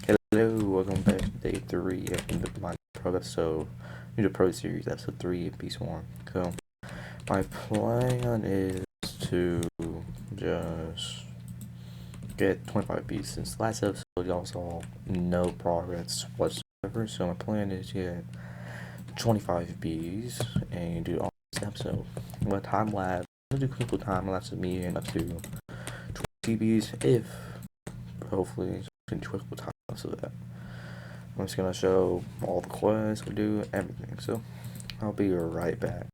Hello, welcome back to day 3 of the my pro episode, the pro series, episode 3 of Piece 1. So, my plan is to just get 25 beats. Since last episode, y'all saw no progress whatsoever, so my plan is to get 25 bees and do all this episode. With time lapse, I'm gonna do a couple time lapse of me and up to 20 bees if hopefully, in 12 time lapse of that. I'm just gonna show all the quests we do, everything. So I'll be right back.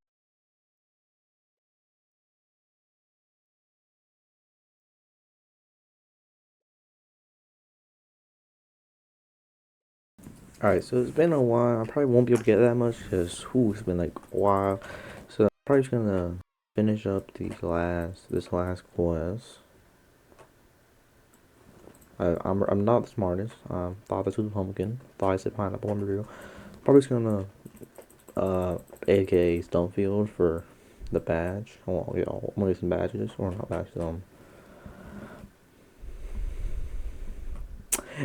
Alright, so it's been a while. I probably won't be able to get that much because it's been like a while. So I'm probably just gonna finish up this last quest. I'm not the smartest. Thought this was a pumpkin. Thought I said pineapple on the real. Probably just gonna AKA Stonefield for the badge. Oh yeah, I'm gonna get some badges or not badges.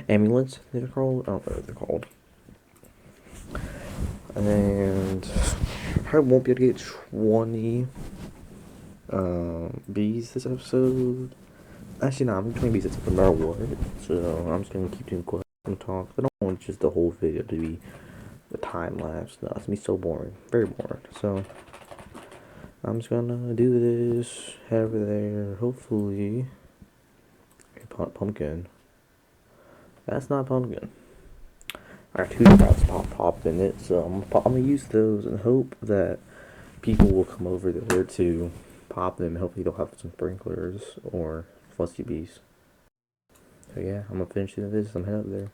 Amulets. They're called. I don't know what they're called. And I probably won't be able to get 20 bees this episode. Actually, no, I'm 20 bees. It's no matter what. So I'm just gonna keep doing quests and talk. I don't want just the whole video to be the time lapse. No, it's gonna be so boring, very boring. So I'm just gonna do this, head over there. Hopefully, pumpkin. That's not pumpkin. I got two sprouts pop in it, so I'm gonna use those and hope that people will come over there to pop them. Hopefully they'll have some sprinklers or fuzzy bees. So yeah, I'm gonna finish this. I'm heading up there.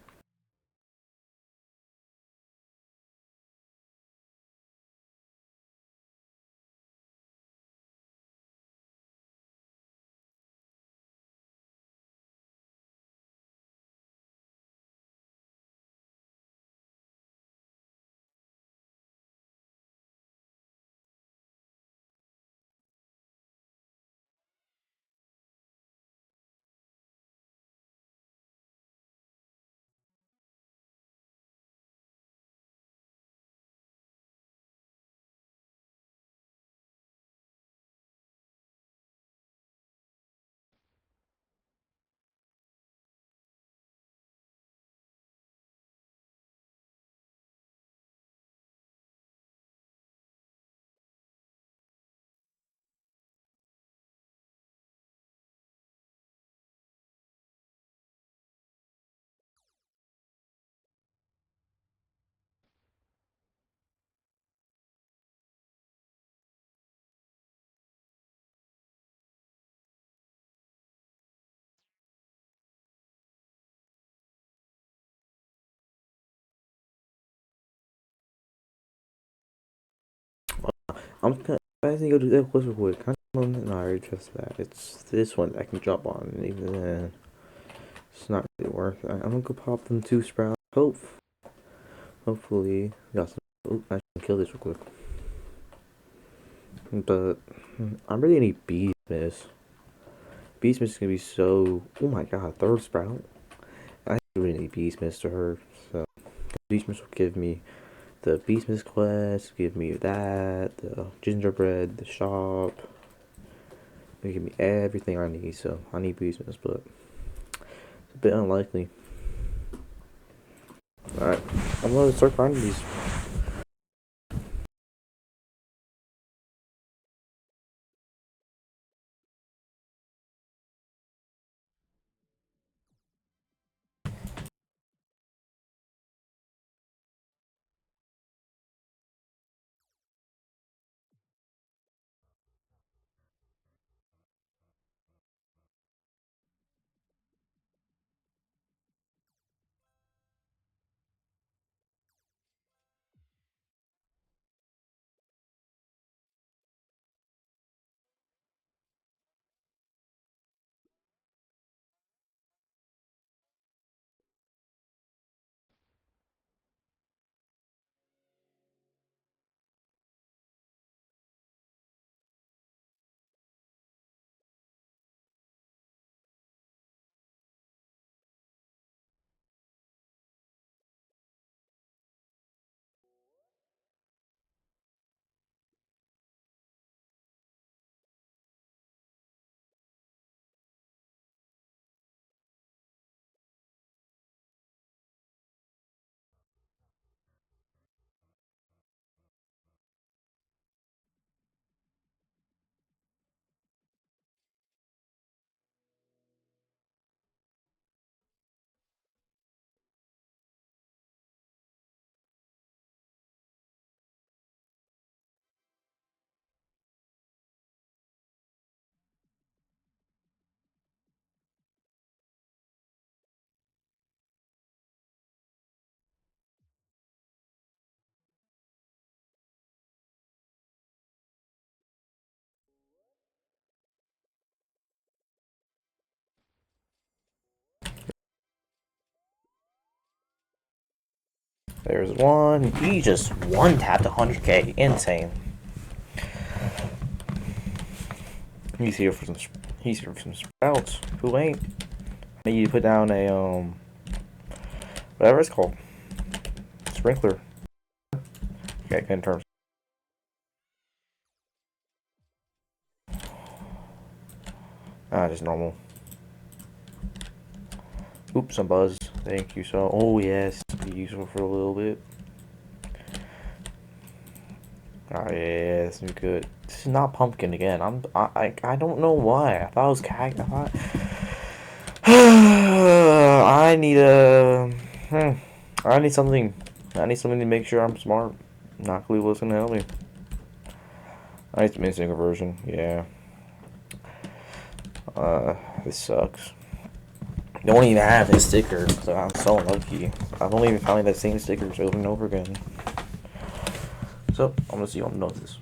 I'm gonna. I think I'll do that quest real quick. No, I already trust that. It's this one that I can jump on, and even then, it's not really worth it. I'm gonna go pop them two sprouts. Hopefully, got some. Oh, I can kill this real quick. But I really need beast miss. Beast miss is gonna be so. Oh my god, third sprout. I really need beast miss to her. So beast miss will give me the Beastmas quest, give me that, the gingerbread, the shop. They give me everything I need, so I need Beastmas, but it's a bit unlikely. Alright, I'm gonna start finding these. There's one. He just one tapped 100k. Insane. He's here for some. He's here for some sprouts. Who ain't? I need you to put down a whatever it's called, sprinkler. Okay, good terms. Just normal. Oops, I'm buzzed. Thank you so. Oh yes, be useful for a little bit. Yes, good. This is not pumpkin again. I don't know why. I thought it was cactus. I thought. I need a. I need something. I need something to make sure I'm smart. Not clue what's gonna help me. I need some instant conversion. Yeah. This sucks. Don't even have his sticker, so I'm so unlucky. I've only been finding that same stickers over and over again. So I'm gonna see what notice.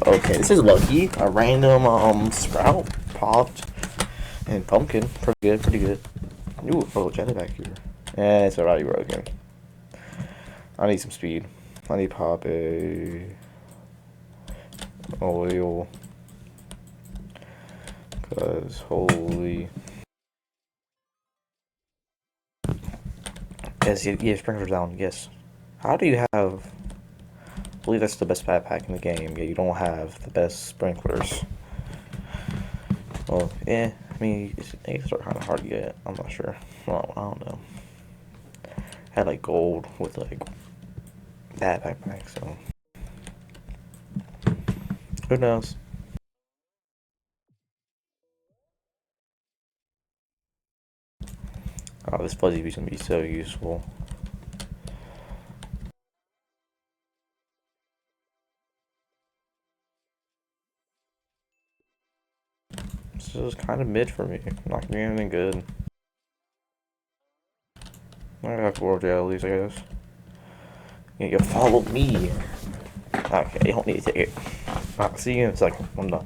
Okay, this is lucky. A random sprout popped and pumpkin. Pretty good, pretty good. Ooh, oh, jelly back here. It's already broken. I need some speed. I need pop a oil. Cause holy. Yes, yeah, sprinklers down. Yes. How do you have? I believe that's the best backpack in the game. Yeah, you don't have the best sprinklers. Well, yeah. I mean, it's kind of hard to get. I'm not sure. Well, I don't know. I had like gold with like that backpack, so who knows? Oh, this fuzzy bee's gonna be so useful. This is kind of mid for me. Not gonna be anything good. I have 4 jellies, I guess. Yeah, you follow me. Okay, you don't need to take it. Alright, see you in a second. I'm done.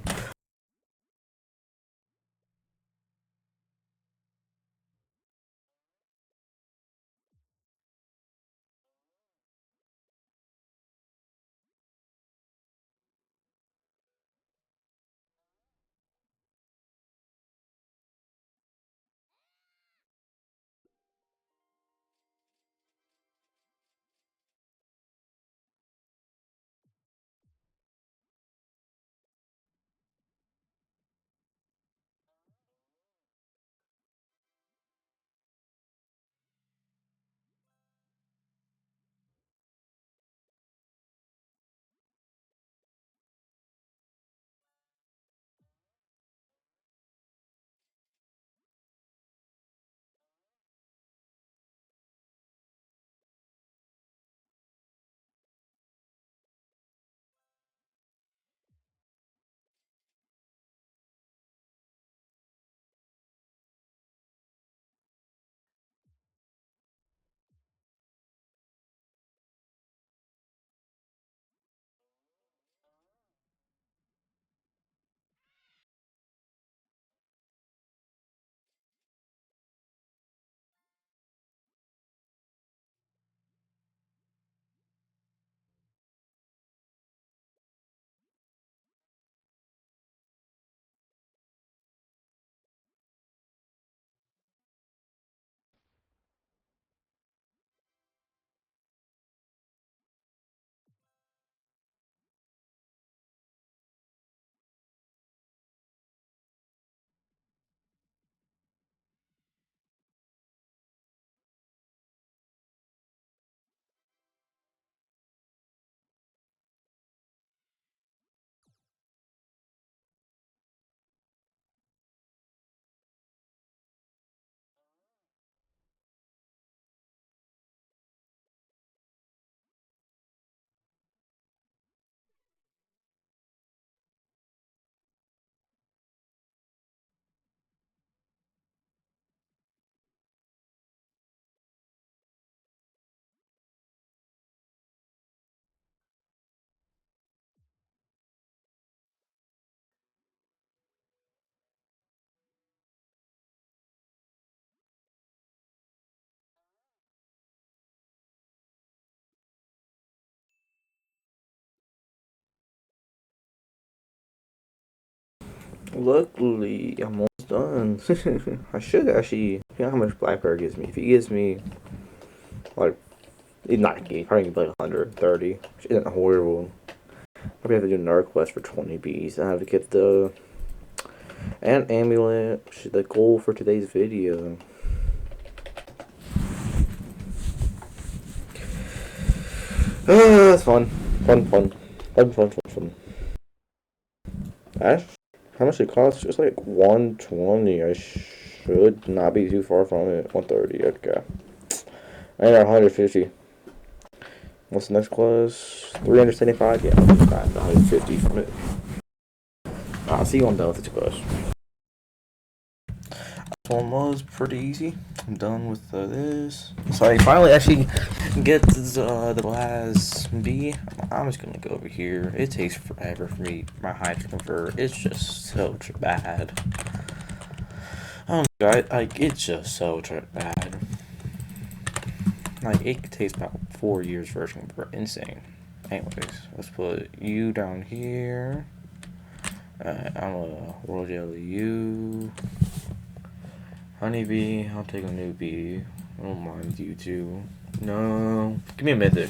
Luckily, I'm almost done. I should actually, you know how much Black Bear gives me. If he gives me, like, he's not he probably give me like 130, which isn't horrible. Probably have to do another quest for 20 bees. I have to get the and amulet, which is the goal for today's video. That's fun. Fun. Ash, how much it costs? Just like 120. I should not be too far from it. 130. Okay. I got 150. What's the next quest? 375. Yeah, I'll just 150 from it. I'll see you on done with this quest. This one was pretty easy. I'm done with this. So I finally actually get the last bee. I'm just gonna go over here. It takes forever for me, my hide to convert. It's just so bad. Oh my god, like, it's just so bad. Like, it takes about 4 years for it to convert. Insane. Anyways, let's put you down here. I'm gonna roll jelly you. Honeybee, I'll take a new bee. I don't mind you two. No, give me a mythic.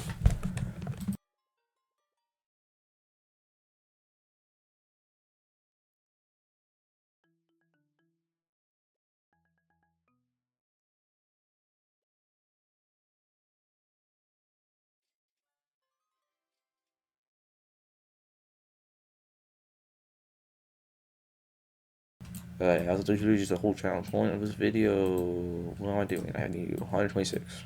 That's literally just the whole channel point of this video. What am I doing? I need 126.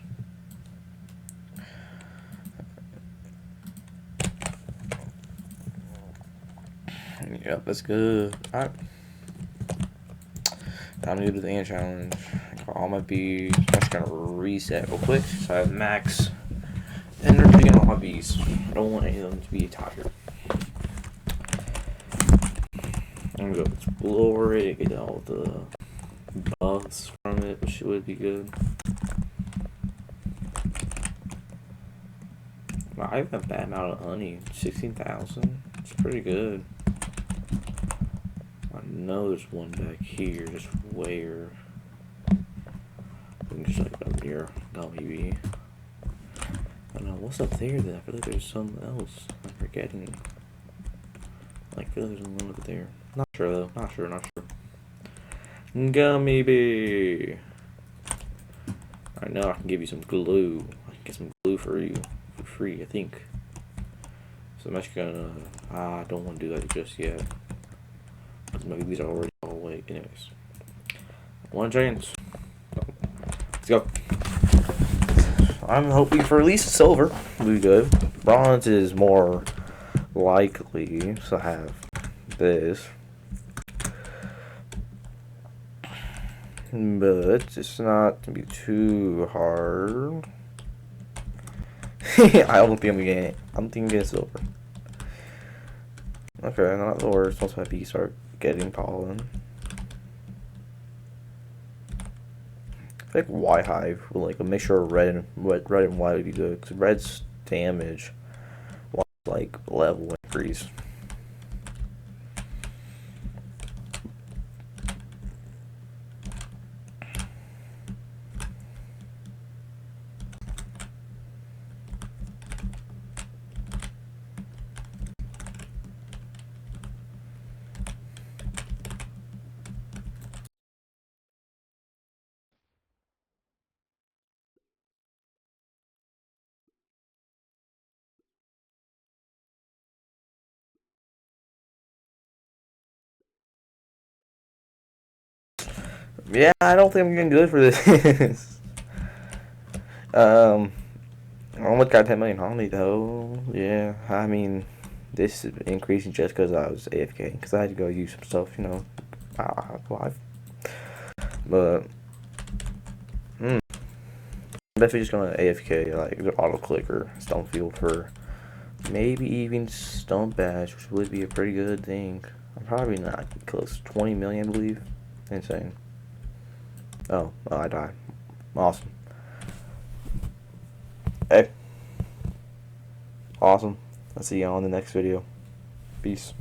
Yep, that's good. Alright. Time to do the ant challenge. All my bees. I'm just gonna reset real quick so I have max energy on all my bees. I don't want any of them to be tired. I'm gonna go explore it, get all the buffs from it, which would be good. I have a bad amount of honey, 16,000. It's pretty good. I know there's one back here, just where? Just like up near gummy bee. I don't know what's up there. Then I feel like there's something else I'm forgetting. Like, I feel like there's one up there. Not sure though. Not sure. Gummy bee. I know I can give you some glue. I can get some glue for you for free, I think. So I'm actually gonna. I don't want to do that just yet. Because my babies are already all awake. Anyways, one chance. Let's go. I'm hoping for at least silver. Will be good. Bronze is more likely, so I have this. But it's not gonna be too hard. I don't think I'm getting it. I'm thinking silver. Okay, not the worst. Once my bees start getting pollen. I think white hive will like a mixture of red and white would be good because red's damage, white like level increase. Yeah, I don't think I'm getting good for this. I almost got 10 million honey though. Yeah, I mean, this is increasing just because I was AFK. Because I had to go use some stuff, you know, live. But, I'm definitely just gonna AFK, like, auto clicker, stone field for maybe even stone bash, which would be a pretty good thing. I'm probably not close to 20 million, I believe. Insane. Oh, I died. Awesome. Hey. Awesome. I'll see you on the next video. Peace.